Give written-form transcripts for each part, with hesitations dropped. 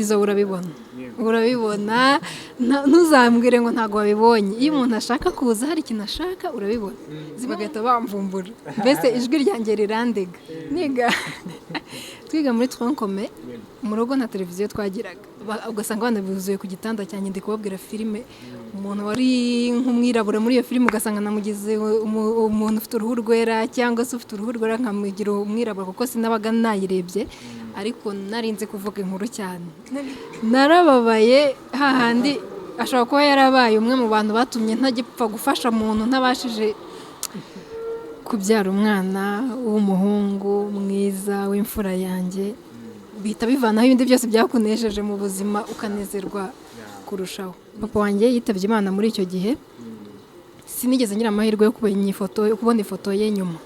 tizo urabibona ntuzambwire ngo ntago wabibonye iyo umuntu ashaka kuza hari ikintu ashaka urabibona zibagahita bamvumbura mbese ijwi ryanjye rirandega niga twiga muri twankome mu rugo nta televiziyo twagiraga ugasanga abana bivuzuye ku gitanda cyanjye ndi kubabwira filime umuntu wari nk'umwirabura muri iyo filime ugasanga namugize umuntu ufite uruhu rwera cyangwa se ufite uruhu rwera nkamugira umwirabura kuko sinabaga nayirebye ariko narinze kuvuga inkuru cyane narababaye hahandi ashobora kuba yarabaye umwe mu bantu batumye ntagipfa gufasha umuntu ntabashije kubyara umwana w'umuhungu mwiza w'imfura yanjye bihita bivanaho ibindi byose byakunejeje mu buzima ukanezerwa kurushaho papa wanjye yitabye Imana muri icyo gihe sinigeze ngira amahirwe yo kubona ifoto ye nyuma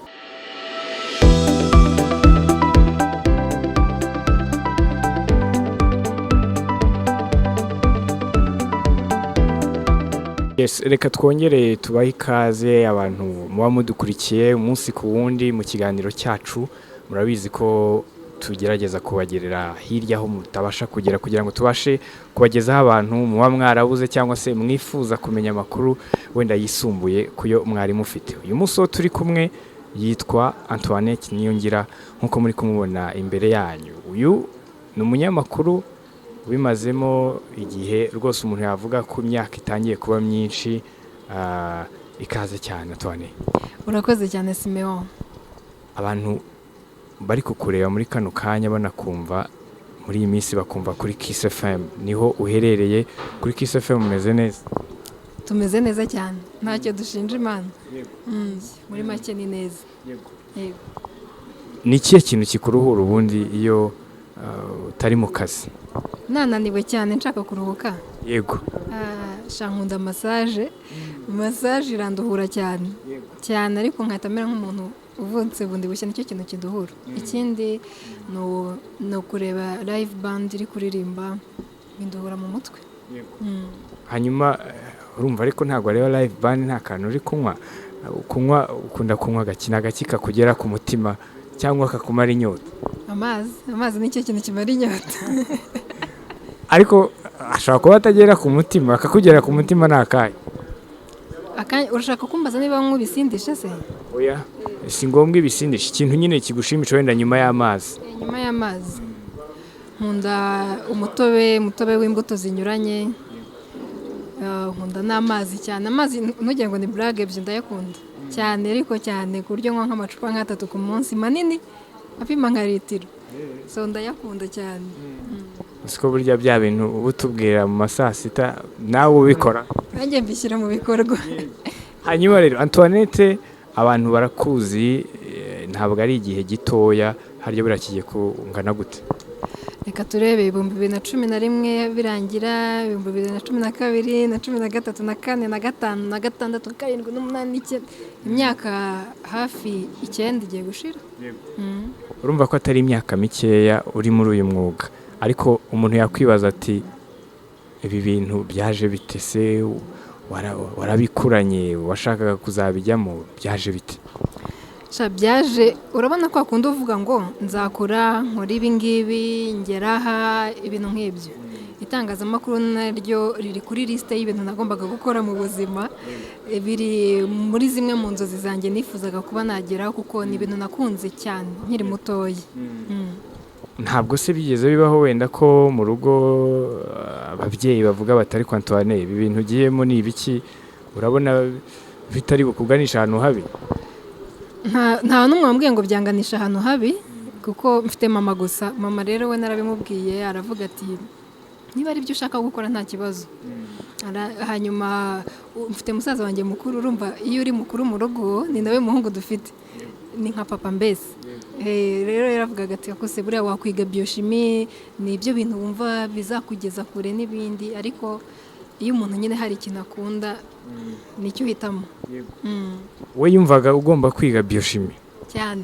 Yes, reka twongere tubahe ikaze abantu muba mudukurikiye umunsi ku wundi mu kiganiro cyacu murabizi ko tugerageza kubagerera hirya aho mutabasha kugera kugira ngo tubashe kubagezaho abantu muba mwarabuze cyangwa se mwifuza kumenya amakuru wenda yisumbuye kuyo mwari mufite uyu munsi turi kumwe yitwa Antoinette Niyongira nkuko muri kumubona imbere yanyu uyu ni umunyamakuru bimazemo igihe rwose umuntu yavuga ko imyaka itangiye kuba myinshi ikaze cyane Antoine urakoze cyane Simeon abantu bari kukureba muri kano kanya banakumva muri iyi minsi bakumva kuri Kiss FM niho uherereye kuri Kiss FM umeze neza tumeze neza cyane ntacyo dushinja Imana muri make ni neza yego ni ikihe kintu kikuruhura ubundi iyo utari mu kazi nananiwe cyane nshaka kuruhuka yego shankunda massage iranduhura cyane ariko nkatamera nk'umuntu uvunitse bundi bushya nicyo kintu kiduhura ikindi no kureba live band iri kuririmba binduhura mu mutwe hanyuma urumva ariko ntabwo areba live band nta kantu uri kunywa ukunda kunywa agakina gakika kugera ku mutima cyangwa kakumara inyota amazi nicyo kintu kimara inyota ariko ashobora kuba atagera ku mutima akakugera ku mutima nakaye urashaka kumbaza niba nk'ubisindisha se oya si ngombwa ibisindisha ikintu nyine kigushimisha wenda nyuma y'amazi nkunda umutobe w'imbuto zinyuranye nkunda n'amazi cyane amazi ntugire ngo ni blague ebyiri ndayakunda cyane ariko cyane ku buryo nywa nk'amacupa nk'atatu ku munsi manini apima nka litiro so ndayakunda cyane siko burya bya bintu uba utubwira mu masaa sita nawe ubikora nanjye mbishyira mu bikorwa hanyuma rero Antoinette abantu barakuzi ntabwo ari igihe gitoya haryo birakigiye kungana gute reka turebe 2011 birangira 2012 na 13 na 14 na 5 na 6 na 7 na 8 imyaka hafi 9 igiye gushira urumva ko atari imyaka mikeya uri muri uyu mwuga ariko umuntu yakwibaza ati ibi bintu byaje bite se warabikuranye washakaga kuzabijyamo byaje bite byaje urabona ko akunda uvuga ngo nzakora nkora ibi ngibi ngeraha ibintu nk'ibyo itangazamakuru naryo riri kuri liste y'ibintu nagombaga gukora mu buzima biri muri zimwe mu nzozi zanjye nifuzaga kuba nageraho kuko ni ibintu nakunze cyane nkiri mutoya ntabwo se bigeze bibaho wenda ko mu rugo ababyeyi bavuga batari kwa Antoine ibi bintu ugiyemo ni ibiki urabona bitari bukuganisha ahantu habi nta n'umwe wambwiye ngo byanganisha ahantu habi kuko mfite mama gusa mama rero we narabimubwiye aravuga ati niba ari byo ushaka gukora nta kibazo hanyuma mfite musaza wanjye mukuru urumva iyo uri mukuru mu rugo ni nawe muhungu dufite ni nka papa mbese rero yaravugaga ati akose buriya wakwiga biochimie ni ibyo bintu wumva bizakugeza kure n'ibindi ariko iyo umuntu nyine hari ikintu akunda nicyo uhitamo we yumvaga ugomba kwiga biochimie cyane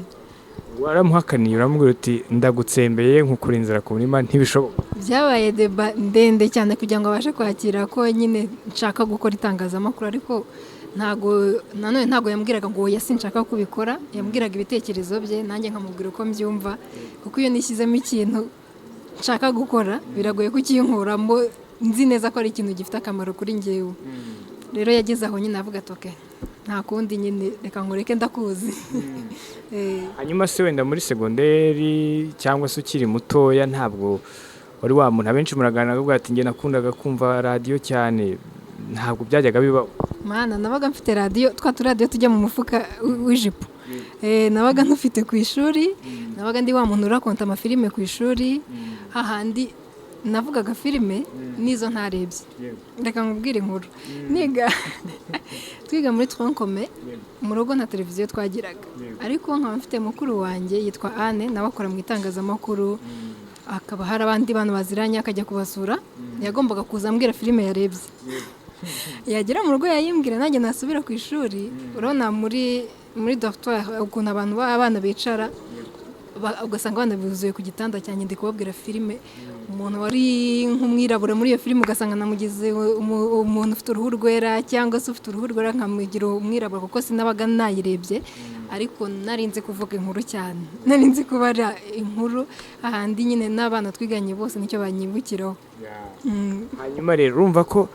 waramuhakaniye uramubwira uti ndagutsembeye nk'ukuri inzira ku murima ntibishoboka byabaye deba ndende cyane kugira ngo abashe kwakira ko nyine nshaka gukora itangazamakuru ariko ntabwo yambwiraga ngo oya sinshaka kubikora yambwiraga ibitekerezo bye nanjye nkamubwira uko mbyumva kuko iyo nishyizemo ikintu nshaka gukora biragoye kukinkuramo nzi neza ko ari ikintu gifite akamaro kuri njyewe. Rero yageze aho nyine avuga ati okay, nta kundi nyine reka nkureke ndakuzi. hanyuma se wenda muri segonderi cyangwa se ukiri mutoya ntabwo wari wa muntu abenshi muraganira avuga ati njye nakundaga kumva radiyo cyane, ntabwo byajyaga bibaho? Mana nabaga mfite radiyo, twa turadiyo tujya mu mufuka w'ijipo. Nabaga ntufite ku ishuri, nabaga ndi wa muntu urakonta amafilime ku ishuri, hahandi navugaga filime nizo ntarebye. Reka nkubwire inkuru. Twiga muri Troncome, mu rugo nta televiziyo twagiraga, ariko nkaba mfite mukuru wanjye yitwa Anne, nawe akora mu itangazamakuru, akaba hari abandi bantu baziranye akajya kubasura, yagombaga kuza ambwira filime yarebye. Yagera mu rugo yayimbwira nanjye nasubira ku ishuri. Urabona muri dortoir ukuntu abana bicara, ugasanga abana bizuye ku gitanda cyanjye ndi kubabwira filime, umuntu wari nk'umwirabura muri iyo filime ugasanga namugize umuntu ufite uruhu rwera, cyangwa se ufite uruhu rwera nkamugira umwirabura, kuko sinabaga nayirebye, ariko narinze kuvuga inkuru cyane, narinze kubara inkuru, ahandi nyine n'abana twiganye bose nicyo banyibukiraho. hanyuma rero urumva ko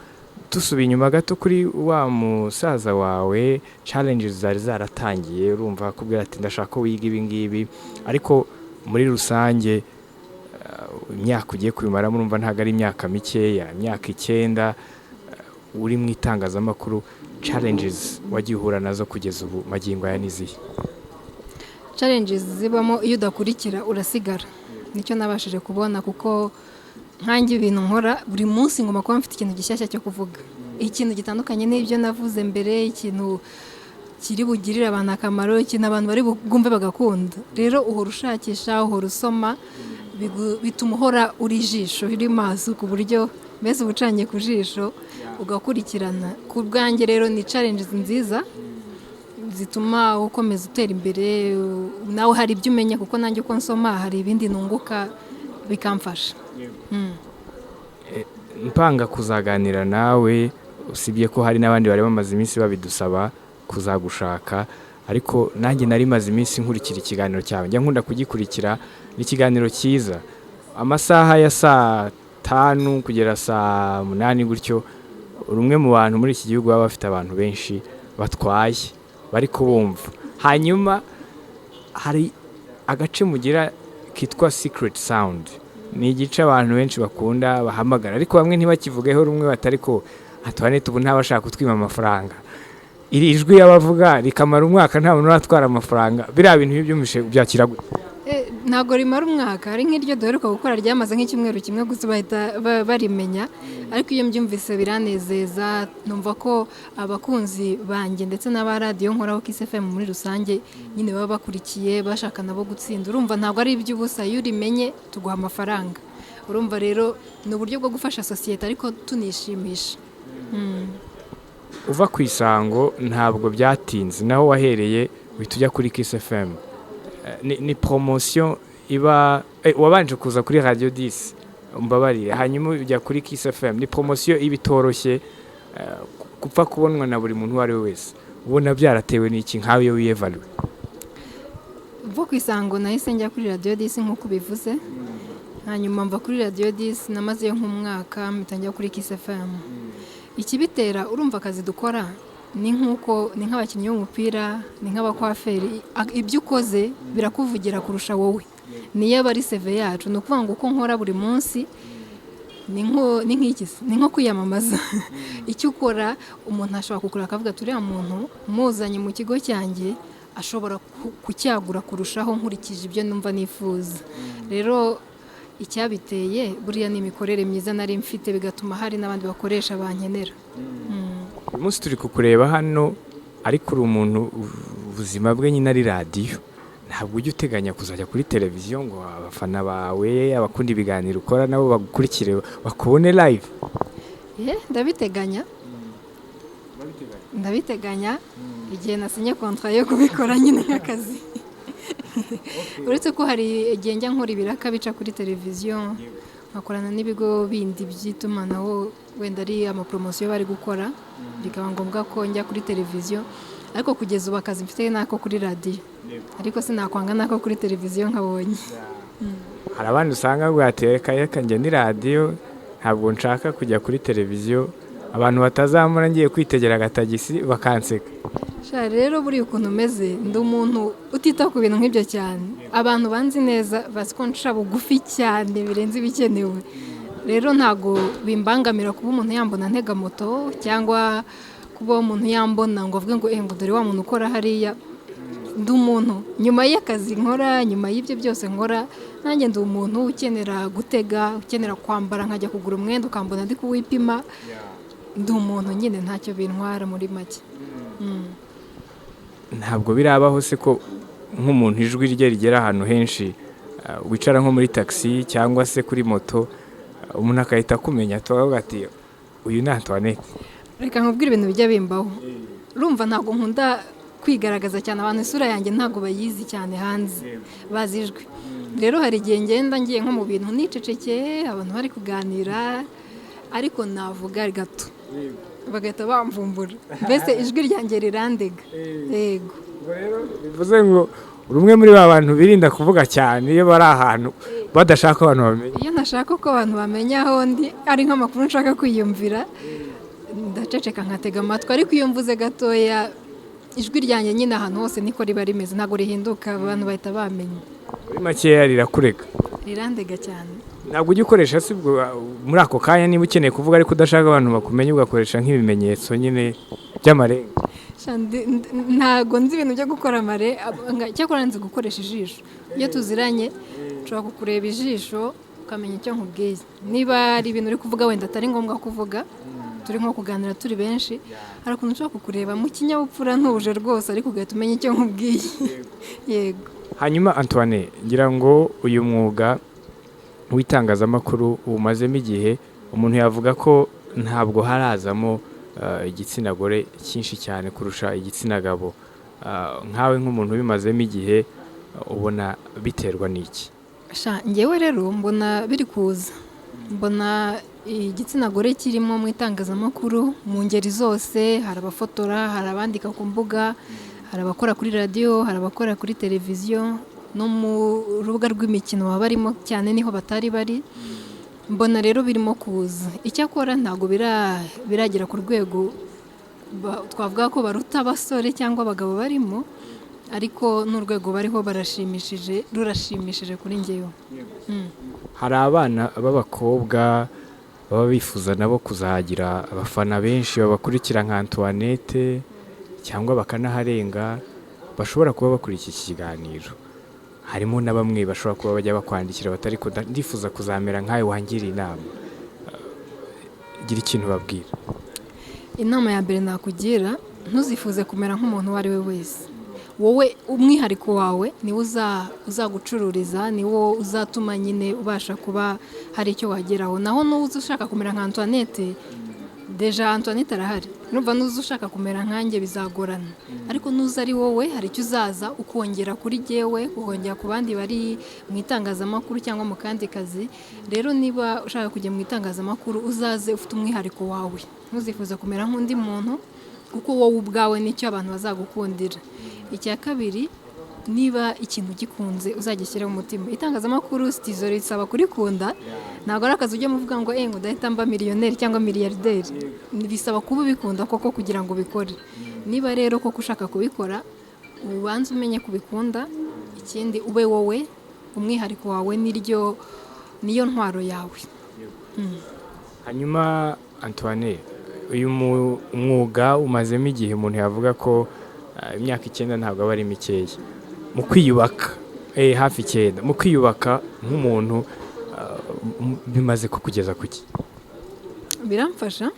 dusubiye inyuma gato kuri wa musaza wawe, challenges zari zaratangiye, urumva akubwira ati ndashaka ko wiga ibi ngibi, ariko muri rusange imyaka ugiye kubimara murumva ntabwo ari imyaka mikeya, imyaka 9 uri mu itangazamakuru, challenges wagiye uhura nazo kugeza ubu magingo aya nizihe? Challenges zibamo iyo udakurikira urasigara, nicyo nabashije kubona, kuko nkanjye ibintu nkora buri munsi ngoma kuba mfite ikintu gishyashya cyo kuvuga, ikintu gitandukanye n'ibyo navuze mbere, ikintu kiri bugirire abantu akamaro, ikintu abantu bari bwumve bagakunda. Rero uhora ushakisha, uhora usoma, bituma uhora uri ijisho riri maso, ku buryo mbese ubucanye ku jisho ugakurikirana. Ku bwanjye rero ni challenges nziza zituma ukomeza utera imbere, nawe hari ibyo umenya, kuko nanjye uko nsoma hari ibindi nunguka bikamfasha. Mpanga kuzaganira nawe, usibye ko hari n'abandi bari bamaze iminsi babidusaba kuzagushaka, ariko nanjye nari maze iminsi nkurikira ikiganiro cyawe, njya nkunda kugikurikira, n'ikiganiro cyiza, amasaha ya saa 5 kugera saa 8 gutyo. uri umwe mu bantu muri iki gihugu baba bafite abantu benshi batwaye bari kubumva. Hanyuma hari agace mugira kitwa Secret Sound, ni igice abantu benshi bakunda bahamagara, ariko bamwe ntibakivugeho rumwe, batari ko hatwane tubu ntabashaka kutwima amafaranga. Iri ijwi y'abavuga rikamara umwaka nta muntu uratwara amafaranga, biriya bintu by'umishe byakira gute? Ntabwo rimara umwaka, ari nk'iryo duheruka gukora ryamaze nk'icyumweru kimwe gusa bahita barimenya, ariko iyo mbyumvise biranezeza, numva ko abakunzi banjye ndetse n'aba radio nkoraho Kiss FM muri rusange nyine baba bakurikiye bashaka nabo gutsinda. Urumva ntabwo ari iby'ubusa, iyo urimenye tuguha amafaranga. Urumva rero ni uburyo bwo gufasha societe ariko tunishimisha. Uva ku Isango ntabwo byatinze, naho wahereye witujya kuri Kiss FM. Ni promotion iba wabanje kuza kuri Radio 10 umbabarire, hanyuma ujya kuri Kiss FM. Ni promotion ibitoroshye gupfa kubonwa na buri muntu wari wese. Ubona byaratewe n'iki nkawe yo wiyevalue? Uva ku Isango nahise njya kuri Radio 10 nkuko bivuze, hanyuma mva kuri Radio 10 namazeyo nk'umwaka mitangira kuri Kiss FM. Ikibitera urumva akazi dukora ni nk'abakinnyi b'umupira, ni nk'abakwaferi, ibyo ukoze birakuvugira kurusha wowe, niyo bari CV yacu. Ni ukuvuga ngo uko nkora buri munsi ni nko kwiyamamaza. Icyo ukora umuntu ashobora kukura akavuga turiya muntu muzanye mu kigo cyanjye ashobora kucyagura kurushaho nkurikije ibyo numva nifuza. Rero icyabiteye buriya ni imikorere myiza nari mfite, bigatuma hari n'abandi bakoresha bankenera. Uyu munsi turi kukureba hano, ariko uri umuntu ubuzima bwe nyine ari radio, ntabwo ujya uteganya kuzajya kuri televiziyo ngo abafana bawe abakunda ibiganiro ukora nabo bagukurikire bakubone live? Ndabiteganya igihe nasinye contrat yo kubikora nyine nk'akazi. Uretse ko hari igihe njya nkora ibiraka bica kuri televiziyo, nkakorana n'ibigo bindi by'itumanaho, wenda ari amapromotion bari gukora, bikaba ngombwa ko njya kuri televiziyo, ariko kugeza ubu akazi mfite nako kuri radio, ariko sinakwanga nako kuri televiziyo nkabonye. hari abandi usanga ngo yatereka reka njye ni radiyo ntabwo nshaka kujya kuri televiziyo abantu batazamura ngiye kwitegera agatagisi bakanseka. Rero buriya ukuntu umeze ndi umuntu utita ku bintu nk'ibyo cyane, abantu banzi neza bazi ko nca bugufi cyane birenze ibikenewe, rero ntabwo bimbangamira kuba umuntu yambona ntega moto cyangwa kuba umuntu yambona ngo avuge ngo dore wa muntu ukora hariya. Ndi umuntu nyuma y'akazi nkora, nyuma y'ibyo byose nkora, nanjye ndi umuntu ukenera gutega, ukenera kwambara nkajya kugura umwenda ukambona ndi kuwipima. Ndi umuntu nyine ntacyo bintwara muri make. Ntabwo birabaho se ko nk'umuntu ijwi rye rigera ahantu henshi, wicara nko muri taxi cyangwa se kuri moto, umuntu akahita akumenya tuvuga ati uyu ni Antoinette. Reka nkubwire ibintu bijya bimbaho. Urumva ntabwo nkunda kwigaragaza cyane, abantu isura yanjye ntabwo bayizi cyane hanze, bazi ijwi. Rero hari igihe ngenda ngiye nko mu bintu nicecekeye, abantu bari kuganira ariko navuga gato bagahita bamvumbura, mbese ijwi ryanjye rirandega. Yego, bivuze ngo uri umwe muri ba bantu birinda kuvuga cyane iyo bari ahantu badashaka abantu bamenya. Iyo ntashaka ko abantu bamenya aho ndi, ari nk'amakuru nshaka kwiyumvira, ndaceceka nkatega amatwi, ariko iyo mvuze gatoya ijwi ryanjye nyine ahantu hose niko riba rimeze, ntabwo rihinduka, abantu bahita bamenya. Muri makeya rirakurega, rirandega cyane. Ntabwo ujya ukoresha si ubwo muri ako kanya niba ukeneye kuvuga ariko udashaka abantu bakumenya ugakoresha nk'ibimenyetso nyine by'amarenga? Ntabwo nzi ibintu byo gukora amare, cyakora nzi gukoresha ijisho. Iyo tuziranye nshobora kukureba ijisho ukamenya icyo nkubwiye. Niba ari ibintu uri kuvuga wenda atari ngombwa kuvuga, turi nko kuganira turi benshi, hari ukuntu nshobora kukureba mu kinyabupfura ntuje rwose ariko ugahita umenya icyo nkubwiye. Yego. Hanyuma Antoine, ngira ngo uyu mwuga w'itangazamakuru umazemo igihe, umuntu yavuga ko ntabwo harazamo igitsina gore cyinshi cyane kurusha igitsina gabo. Nkawe nk'umuntu ubimazemo igihe ubona biterwa n'iki? Ngewe rero mbona biri kuza, mbona igitsina gore kirimo mu itangazamakuru mu ngeri zose. Hari abafotora, hari abandika ku mbuga, hari abakora kuri radiyo, hari abakora kuri televiziyo, no mu rubuga rw'imikino baba barimo cyane, niho batari bari. Mbona rero birimo kuza. Icyakora ntabwo biragera ku rwego twavuga ko baruta abasore cyangwa abagabo barimo, ariko n'urwego bariho rurashimishije kuri ngewe. Hari abana b'abakobwa baba bifuza nabo kuzagira abafana benshi babakurikira nka Antoinette, cyangwa bakanaharenga, bashobora kuba bakurikiye iki kiganiro. Harimo na bamwe bashobora kuba bajya bakwandikira batari ko ndifuza kuzamera nkawe, wangira inama. Gira ikintu babwira. Inama ya mbere nakugira, ntuzifuze kumera nk'umuntu uwo ari we wese. Wowe umwihariko wawe niwo uzagucururiza, niwo uzatuma nyine ubasha kuba hari icyo wageraho. Naho n'uza ushaka kumera nka Antoinette, deja Antoinette arahari. Numva n'uza ushaka kumera nkanjye bizagorana, ariko n'uza ari wowe hari icyo uzaza ukongera kuri jyewe, ukongera ku bandi bari mu itangazamakuru cyangwa mu kandi kazi. Rero niba ushaka kujya mu itangazamakuru, uzaze ufite umwihariko wawe, ntuzifuze kumera nk'undi muntu, kuko wowe ubwawe nicyo abantu bazagukundira. Icya kabiri, niba ikintu gikunze uzagishyira mu mutima. Itangazamakuru sitizo risaba kurikunda, ntabwo ari akazi ujya muvuga ngo ngo ndahita mba miliyoneri cyangwa miliyarderi. Bisaba kuba ubikunda koko kugira ngo ubikore. Niba rero koko ushaka kubikora, ubanze umenye kubikunda. Ikindi ube wowe, umwihariko wawe niyo ntwaro yawe. Hanyuma Antoine, uyu mwuga umazemo igihe, umuntu yavuga ko imyaka 9 ntabwo aba ari mikeya mu kwiyubaka, hafi 9 mu kwiyubaka nk'umuntu, bimaze kukugeza kuki? Biramfasha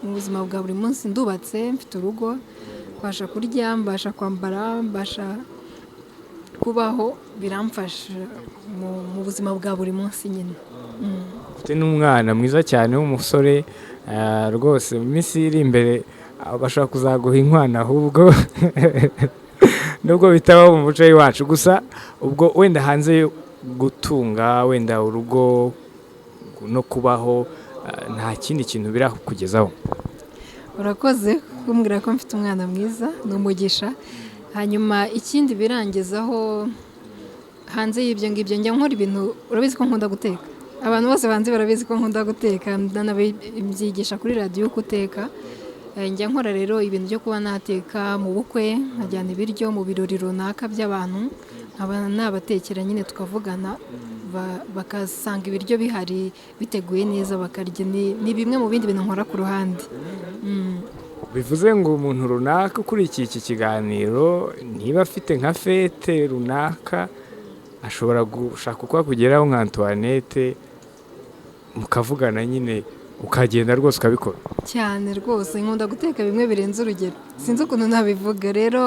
mu buzima bwa buri munsi. Ndubatse, mfite urugo, mbasha kurya, mbasha kwambara, mbasha kubaho. Biramfasha mu buzima bwa buri munsi nyine. Ufite n'umwana mwiza cyane w'umusore, rwose mu minsi iri imbere bashobora kuzaguha inkwano, ahubwo nubwo bitaba mu muco wacu. Gusa ubwo wenda hanze yo gutunga wenda urugo no kubaho, nta kindi kintu birakugezaho. Urakoze kumbwira ko mfite umwana mwiza, ni umugisha. Hanyuma ikindi birangezaho hanze y'ibyo ngibyo njya nkora ibintu urabizi ko nkunda guteka abantu bose banze barabizi ko nkunda guteka ndanabyigisha kuri radiyo uko uteka njya nkora rero ibintu byo kuba nateka mu bukwe nkajyana ibiryo mu birori runaka by'abantu nkaba nabatekera nyine tukavugana bakasanga ibiryo bihari biteguye neza bakarya ni bimwe mu bindi bintu nkora ku ruhande. bivuze ngo umuntu runaka ukurikiye iki kiganiro niba afite nka fete runaka ashobora gushaka uko akugeraho nka Antoinette mukavugana nyine ukagenda rwose ukabikora cyane rwose nkunda guteka bimwe birenze urugero sinzi ukuntu nabivuga rero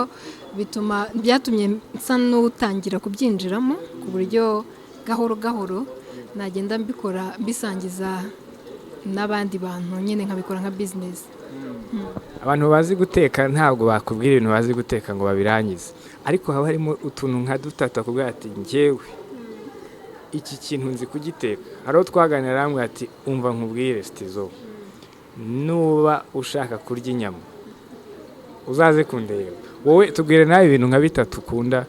byatumye nsa n'utangira kubyinjiramo ku buryo gahoro gahoro nagenda mbikora mbisangiza n'abandi bantu nyine nkabikora nka business. abantu bazi guteka ntabwo bakubwira ibintu bazi guteka ngo babirangize ariko haba harimo utuntu nka dutatu akubwira ati njyewe iki kintu nzi kugiteka hariho twaganira hamwe ati umva nkubwire Stizo nuba ushaka kurya inyama uzaze kundeba wowe tubwire nawe ibintu nka bitatu ukunda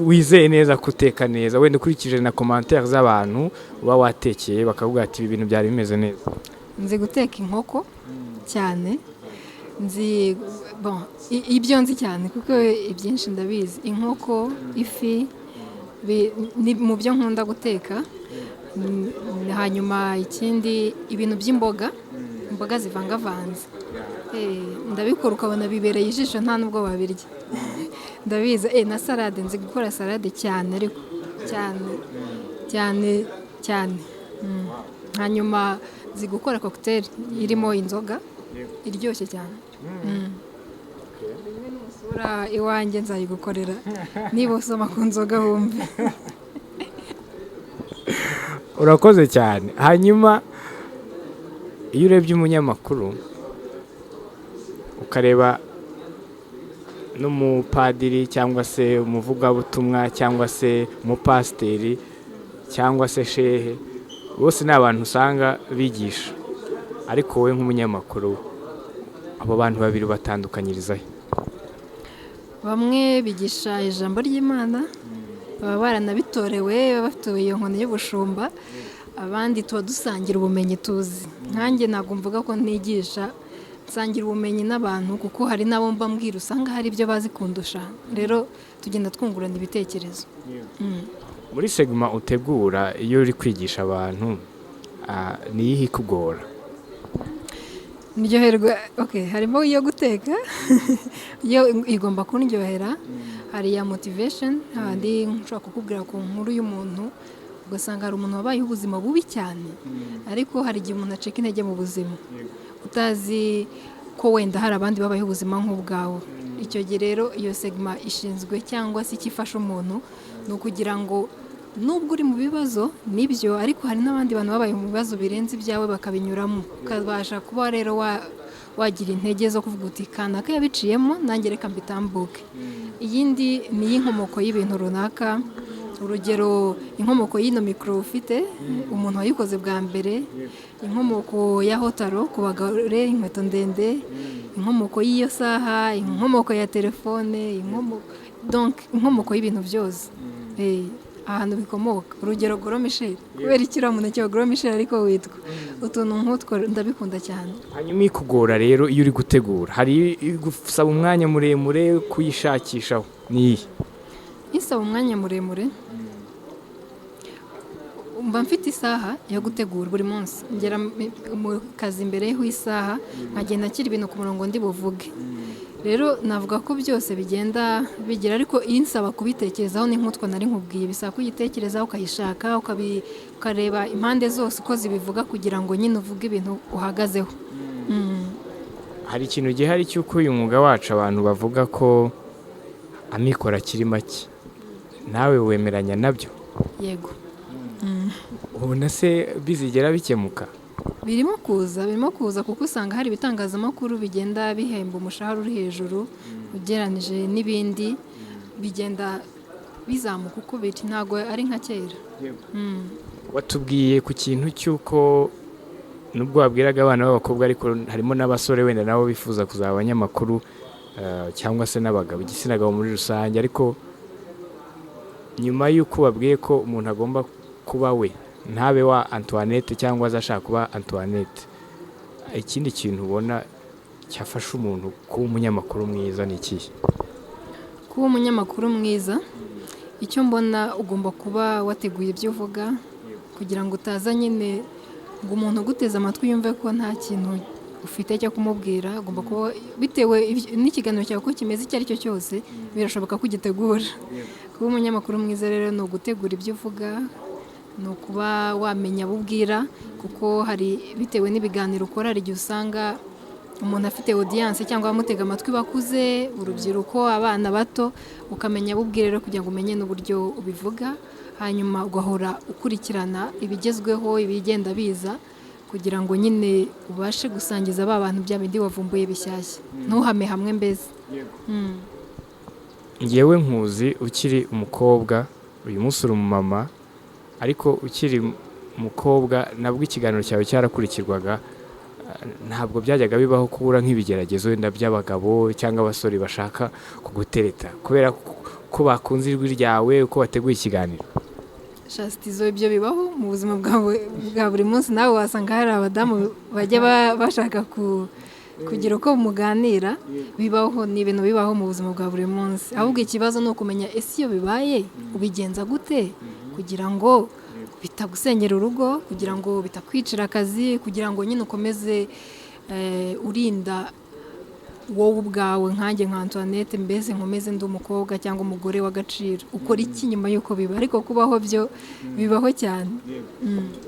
wizeye neza kuteka neza wenda ukurikije na commentaire z'abantu uba watekeye bakavuga ati ibi bintu byari bimeze neza. Nzi guteka inkoko cyane nzi ibyo nzi cyane kuko ibyinshi ndabizi inkoko ifi ni mu byo nkunda guteka. Hanyuma ikindi ibintu by'imboga zivangavanze ndabikora ukabona bibereye ijisho nta nubwo babirya ndabizi na salade nzi gukora salade cyane ariko cyane hanyuma nzi gukora cocktail irimo inzoga iryoshye cyane. Usura iwanjye nzayigukorera niba usoma ku nzoga wumve. Urakoze cyane. Hanyuma iyo urebye umunyamakuru ukareba n'umupadiri cyangwa se umuvugabutumwa cyangwa se umupasiteri cyangwa se shehe bose ni abantu usanga bigisha ariko wowe nk'umunyamakuru abo bantu babiri batandukanyirizaho. Bamwe bigisha ijambo ry'Imana baba baranabitorewe bafite iyo nkoni y'ubushumba abandi tuba dusangira ubumenyi tuzi nkanjye ntabwo mvuga ko nigisha nsangira ubumenyi n'abantu kuko hari n'abo mba mbwira usanga hari ibyo bazi kundusha rero tugenda twungurana ibitekerezo. Muri segment utegura iyo uri kwigisha abantu ni iyihe ikugora? Ndyoherwa harimo iyo guteka iyo igomba kundyohera hari ya motivation handi nshobora kukubwira ku nkuru y'umuntu ugasanga hari umuntu wabaye ubuzima bubi cyane ariko hari igihe umuntu acika intege mu buzima utazi ko wenda hari abandi babaye ubuzima nk'ubwawe. Icyo gihe rero iyo segment ishinzwe cyangwa se ikifasha umuntu ni ukugira ngo nubwo uri mu bibazo nibyo ariko hari n'abandi bantu babaye mu bibazo birenze ibyawe bakabinyuramo ukabasha kuba rero wagira intege zo kuvuga uti kanaka yabiciyemo nanjye reka mbitambuke. Iyindi ni iy'inkomoko y'ibintu runaka urugero inkomoko y'ino mikoro ufite umuntu wayikoze bwa mbere inkomoko ya hotaro ku bagore inkweto ndende inkomoko y'iyo saha inkomoko ya telefone inkomoko y'ibintu byose ahantu bikomoka urugero Gros Michel kubera ikiriya muneke wa Gros Michel ariko witwa utuntu nk'utwo ndabikunda cyane. Hanyuma ikugora rero iyo uri gutegura hari gusaba umwanya muremure kuyishakishaho ni isaba umwanya muremure mba mfite isaha yo gutegura buri munsi ngera mu kazi imbere y'isaha nkagenda akira ibintu ku murongo ndi buvuge rero navuga ko byose bigenda bigira ariko insaba kubitekerezaho ni nk'utwo nari nkubwiye bisaba kuyitekerezaho ukayishaka ukareba impande zose uko zibivuga kugira ngo nyine uvuge ibintu uhagazeho. Hari ikintu gihari cy'uko uyu mwuga wacu abantu bavuga ko amikoro akiri make nawe wemeranya nabyo? Yego. Ubona se bizigera bikemuka? Birimo kuza kuko usanga hari ibitangazamakuru bigenda bihemba umushahara uri hejuru ugeranije n'ibindi bigenda bizamuka uko biti ntago ari nka kera. Watubwiye ku kintu cy'uko nubwo wabwiraga abana b'abakobwa ariko harimo n'abasore wenda nabo bifuza kuzaba abanyamakuru cyangwa se n'abagabo igitsina gabo muri rusange ariko nyuma y'uko babwiye ko umuntu agomba kuba we ntabe wa Antoinette cyangwa aza ashaka kuba Antoinette, ikindi kintu ubona cyafasha umuntu kuba umunyamakuru mwiza ni ikihe? Kuba umunyamakuru mwiza, icyo mbona ugomba kuba wateguye ibyo uvuga kugira ngo utaza nyine ngo umuntu uguteze amatwi yumve ko nta kintu ufite cyo kumubwira. Ugomba kuba bitewe n'ikiganiro cyawe ko kimeze icyo ari cyo cyose, birashoboka ko ugitegura. Kuba umunyamakuru mwiza rero ni ugutegura ibyo uvuga, ni ukuba wamenya abo ubwira, kuko hari bitewe n'ibiganiro ukora hari igihe usanga umuntu afite audience cyangwa abamutega amatwi bakuze, urubyiruko, abana bato, ukamenya abo ubwira rero kugira ngo umenye n'uburyo ubivuga, hanyuma ugahora ukurikirana ibigezweho, ibigenda biza, kugira ngo nyine ubashe gusangiza ba bantu bya bindi wavumbuye bishyashya, ntuhame hamwe mbese. Ngewe nkuzi ukiri umukobwa, uyu munsi uri umumama, ariko ukiri umukobwa nabwo ikiganiro cyawe cyarakurikirwaga, ntabwo byajyaga bibaho kubura nk'ibigeragezo wenda by'abagabo cyangwa abasore bashaka kugutereta kubera ko bakunze ijwi ryawe uko wateguye ikiganiro. Shasitizo, ibyo bibaho mu buzima bwawe bwa buri munsi. Nawe wasanga hari abadamu bajya bashaka kugira uko muganira, bibaho, ni ibintu bibaho mu buzima bwa buri munsi. Ahubwo ikibazo ni ukumenya ese iyo bibaye ubigenza gute kugira ngo bitagusengera urugo, kugira ngo bitakwicira akazi, kugira ngo nyine ukomeze urinda wowe ubwawe nkanjye nka Antoinette, mbese nkomeze ndi umukobwa cyangwa umugore w'agaciro. Ukora iki nyuma y'uko biba? Ariko kubaho byo bibaho cyane.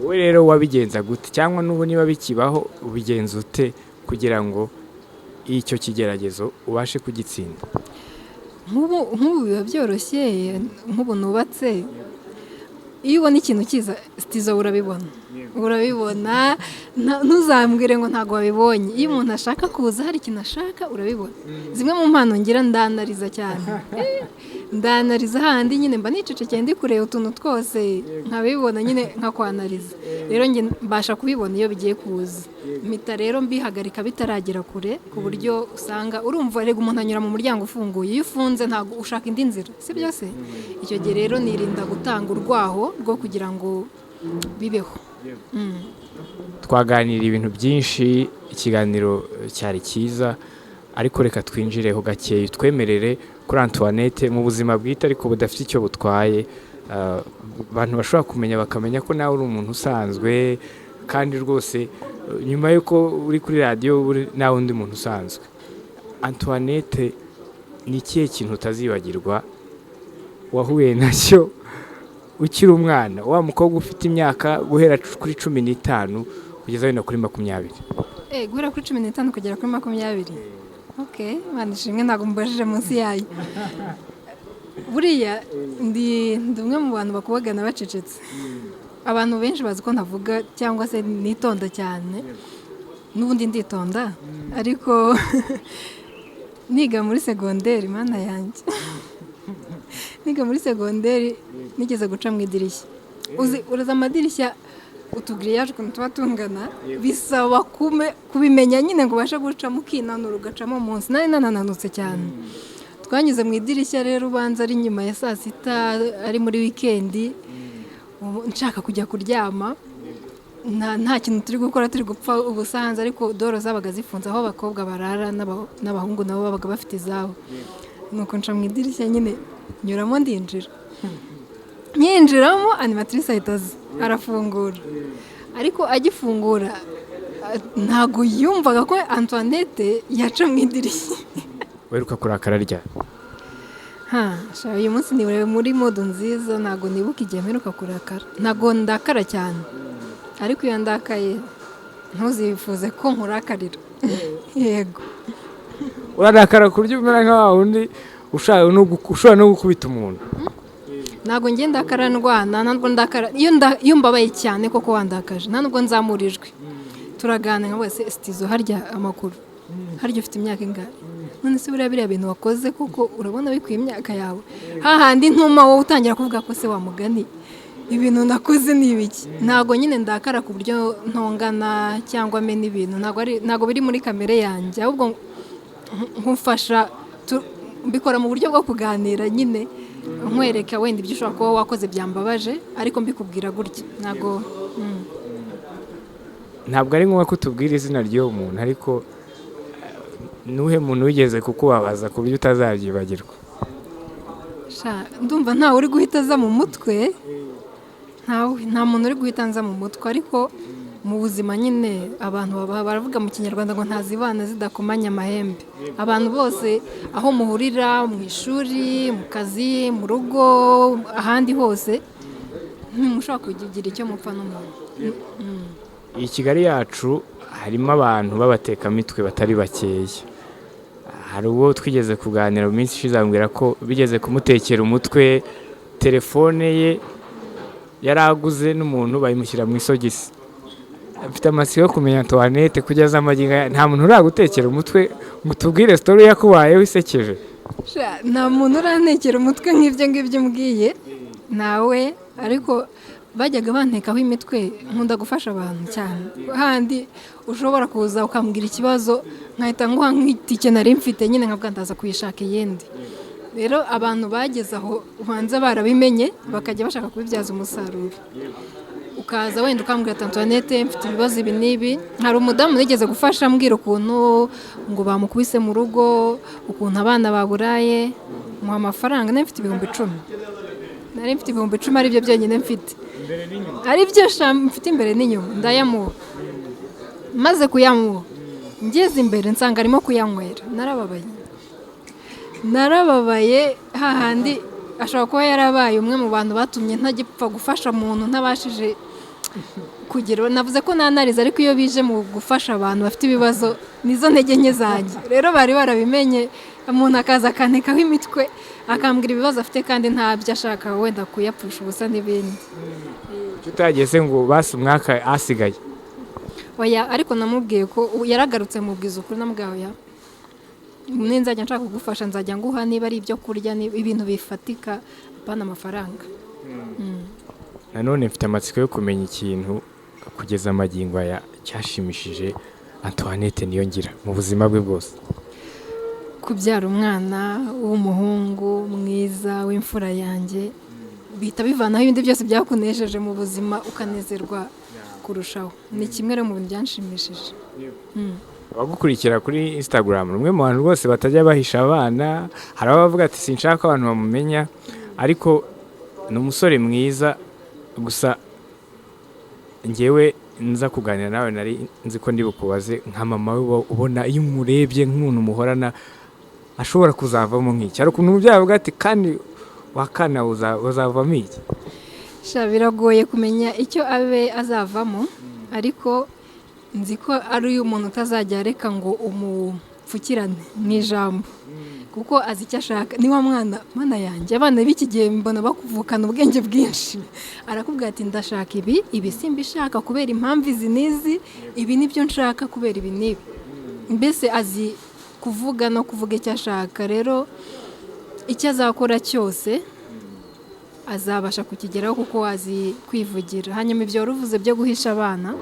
Wowe rero wabigenza gute, cyangwa n'ubu niba bikibaho ubigenza ute kugira ngo icyo kigeragezo ubashe kugitsinda? Nk'ubu biba byoroshye, nk'ubu nubatse, iyo ubona ikintu kiza Stizo urabibona, ntuzambwire ngo ntabwo wabibonye. Iyo umuntu ashaka kuza hari ikintu ashaka urabibona. Zimwe mu mpano ngira ndanariza cyane, ndanariza handi nyine mba nicecekeye ndi kureba utuntu twose nkabibona nyine nkakwanariza. Rero njye mbasha kubibona iyo bigiye kuza, mpita rero mbihagarika bitaragera kure, ku buryo usanga urumva rega umuntu anyura mu muryango ufunguye, iyo ufunze ntabwo ushaka indi nzira, si byo se? Icyo gihe rero nirinda gutanga urwaho rwo kugira ngo bibeho. Twaganira ibintu byinshi, ikiganiro cyari cyiza, ariko reka twinjireho gakeya, twemerere kuri Antoinette mu buzima bwite ariko budafite icyo butwaye, abantu bashobora kumenya bakamenya ko nawe uri umuntu usanzwe, kandi rwose nyuma y'uko uri kuri radiyo nawe undi muntu usanzwe. Antoinette, ni ikihe kintu utazibagirwa wahuye nacyo ukiri umwana, wa mukobwa ufite imyaka guhera kuri 15 kugeza wenda kuri 20? Guhera kuri 15 kugera kuri 20. Okay, mwana ishimwe ntabwo mbajije munsi yayo. Buriya ndi umwe mu bantu bakubagana bacecetse. Abantu benshi bazi ko ntavuga cyangwa se nitonda cyane, n'ubundi nditonda, ariko niga muri segonderi, mana yanjye, niga muri segonderi nigeze guca mu idirishya. Uraza amadirishya utugiriyaje ukuntu tuba tungana, bisaba kubimenya nyine ngo ubashe gucamo ukinanura ugacamo munsi. Nari nananutse cyane. Twanyuze mu idirishya rero, ubanza ari nyuma ya saa sita, ari muri wikendi, nshaka kujya kuryama, nta kintu turi gukora, turi gupfa ubusa hanze, ariko doro zabaga zifunze aho abakobwa barara n'abahungu nabo babaga bafite izabo. Nuko nca mu idirishya nyine nyuramo ndinjira. Nyinjiramo animatrice ahita arafungura, ariko agifungura ntago yumvaga ko Antoinette yaca mu idirishya. Weruka kurakara rya? Uyu munsi niwe muri modo nziza, ntago nibuka igihe mperuka kurakara. Ntago ndakara cyane, ariko iyo ndakaye ntuzifuze ko nkurakarira. Yego. Urarakara kurya umera nka wundi ushaka no gukubita umuntu? Ntago ngiye ndakara ndwana, ntabwo ndakara iyo mbabaye cyane koko wandakaje, nta nubwo nzamurijwe. Turaganira nka wese, Stizo harya amakuru, harya ufite imyaka ingahe? None se biriya bintu wakoze kuko urabona bikwiye imyaka yawe? Hahandi ntuma wowe utangira kuvuga ko se wamugani ibintu nakoze ni ibiki. Ntago nyine ndakara ku buryo ntongana cyangwa mena ibintu, ntago biri muri kamere yanjye, ahubwo nkufasha mbikora mu buryo bwo kuganira nyine nkwereka wenda ibyo ushobora kuba wakoze byambabaje ariko mbikubwira gutya ntabwo ntabwo ari ngombwa ko tubwira izina ry'uwo muntu ariko nuhe muntu wigeze kukubabaza ku buryo utazabyibagirwa? ndumva ntawe uri guhita aza mu mutwe, nta muntu uri guhita aza mu mutwe, ariko mu buzima nyine abantu baravuga mu kinyarwanda ngo ntazibana zidakomanya amahembe. Abantu bose aho muhurira, mu ishuri, mu kazi, mu rugo, ahandi hose ntimushobora kugira icyo mupfa n'umuntu. Iyi Kigali yacu harimo abantu b'abatekamitwe batari bakeya. Hari uwo twigeze kuganira mu minsi ishize ambwira ko bigeze kumutekera umutwe, telefone ye yaraguze n'umuntu bayimushyira mu isogisi. Afite amatsiko yo kumenya Antoinette kugeza amagingo nta muntu uragutekera umutwe ngo tubwire story yakubayeho isekeje. Nta muntu urantekera umutwe nk'ibyo ngibyo umbwiye nawe, ariko bajyaga bantekaho imitwe. Nkunda gufasha abantu cyane, handi ushobora kuza ukambwira ikibazo nkahita nguha nk'itike nari mfite nyine nkabwa ndaza kuyishaka iyindi. Rero abantu bageze aho ubanza barabimenye bakajya bashaka kubibyaza umusaruro. Ukaza wenda ukambwira Antoinette mfite ibibazo ibi n'ibi. Hari umudamu nigeze gufasha ambwira ukuntu ngo bamukubise mu rugo, ukuntu abana baburaye, muha amafaranga nari mfite 10,000. Nari mfite 10,000 ari byo byonyine mfite. Ari byo mfite imbere n'inyuma ndayamuha. Maze kuyamuha ngeze imbere nsanga arimo kuyanywera. Narababaye hahandi ashobora kuba yarabaye umwe mu bantu batumye ntagipfa gufasha umuntu ntabashije kugira. Navuze ko nanariza, ariko iyo bije mu gufasha abantu bafite ibibazo nizo ntege nke zanjye. Rero bari barabimenye, umuntu akaza akantekaho imitwe akambwira ibibazo afite kandi ntabyo ashaka wenda kuyapfusha ubusa n'ibindi. Tutageze ngo basi umwaka asigaye. Oya, ariko namubwiye ko yaragarutse mu bwiza ukuri namubwiye oya, nzajya nshaka kugufasha nzajya nguha niba ari ibyo kurya ibintu bifatika apana amafaranga. Nanone mfite amatsiko yo kumenya ikintu kugeza amagingo aya cyashimishije Antoinette Niyongira mu buzima bwe bwose. Kubyara umwana w'umuhungu mwiza w'imfura yanjye bihita bivanaho ibindi byose byakunejeje mu buzima ukanezerwa kurushaho. Ni kimwe mu bintu byanshimishije. Abagukurikira kuri Instagram rumwe mu bantu bose batajya bahisha abana, hari abavuga ati sinshaka abantu bamumenya, ariko ni umusore mwiza. Gusa ngewe nza kuganira nawe nari nzi ko ndi bukubaze nka mama we, ubona iyo umurebye nk'umuntu muhorana ashobora kuzavamo nk'iki, hari ukuntu byavuga ati kandi wakana uzavamo iki? Biragoye kumenya icyo abe azavamo, ariko nzi ko ari umuntu utazajya areka ngo umupfukirane n'ijambo, kuko azi icyo ashaka. Ni wa mwana yanjye, abana b'iki gihe mbona bakuvukana ubwenge bwinshi. Arakubwira ati ndashaka ibi simbishaka kubera impamvu izi n'izi, ibi nibyo nshaka kubera ibi n'ibi. Mbese azi kuvuga no kuvuga icyo ashaka. Rero icyo azakora cyose azabasha kukigeraho kuko azi kwivugira. Hanyuma ibyo waruvuze byo guhisha abana,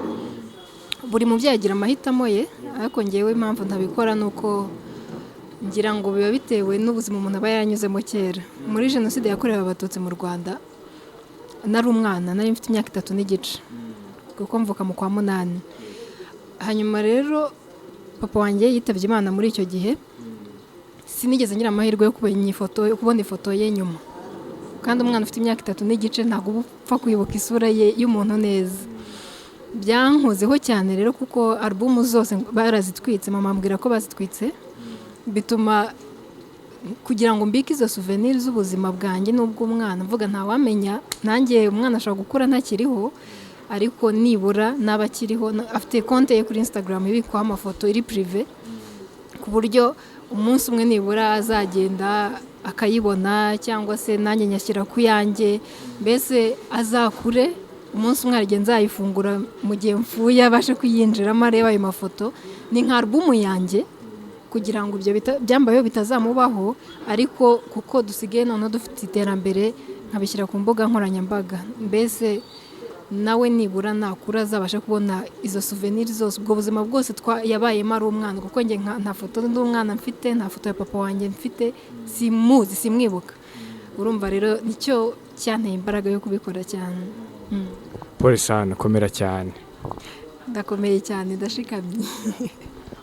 buri mubyeyi agira amahitamo ye, ariko ngewe impamvu ntabikora nuko ngira ngo biba bitewe n'ubuzima umuntu aba yaranyuzemo kera. Muri Jenoside yakorewe Abatutsi mu Rwanda nari umwana, nari mfite imyaka 3 n'igice kuko mvuka mu kwa 8. Hanyuma rero papa wanjye yitabye Imana muri icyo gihe. Sinigeze ngira amahirwe yo kubona ifoto ye nyuma, kandi umwana ufite imyaka 3 n'igice ntabwo upfa kwibuka isura ye y'umuntu neza. Byankozeho cyane rero kuko album zose barazitwitse, mama ambwira ko bazitwitse, bituma kugira ngo mbike izo souvenirs z'ubuzima bwanjye n'ubw'umwana. Mvuga ntawamenya, nanjye umwana ashobora gukura ntakiriho, ariko nibura n'abakiriho afite konte ye kuri Instagram ibikwaho amafoto iri privé, ku buryo umunsi umwe nibura azagenda akayibona, cyangwa se nanjye nyashyira ku yanjye. Mbese azakure umunsi umwe arigenda nzayifungura mu gihe mfuye abashe kuyinjiramo areba ayo mafoto. Ni nka album yanjye kugira ngo ibyo byambayeho bitazamubaho, ariko kuko dusigaye noneho dufite iterambere nkabishyira ku mbuga nkoranyambaga. Mbese nawe nibura nakura azabasha kubona izo souvenirs zose, ubwo buzima bwose yabayemo ari umwana, kuko nta foto ndi umwana mfite, nta foto ya papa wanjye mfite, simwibuka. urumva rero nicyo cyanteye imbaraga yo kubikora cyane. Paul sana komera cyane. Ndakomeye cyane ndashikamye.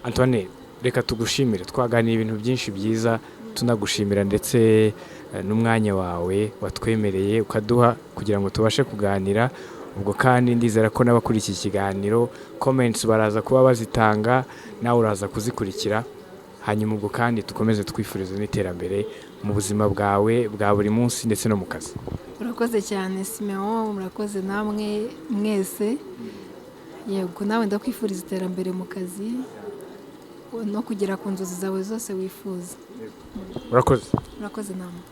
Antoine reka tugushimire, twaganira ibintu byinshi byiza, tunagushimira ndetse n'umwanya wawe watwemereye ukaduha kugira ngo tubashe kuganira. Ubwo kandi ndizera ko n'abakuri iki kiganiro comments baraza kuba bazitanga, nawe uraza kuzikurikira. Hanyuma ubwo kandi tukomeze twifuriza n'iterambere mu buzima bwawe bwa buri munsi ndetse no mu kazi. Urakoze cyane Simeon, murakoze namwe mwese. Yego nawe ndakwifuriza iterambere mu kazi no kugera ku nzozi zawe zose wifuza. Urakoze. Urakoze namwe.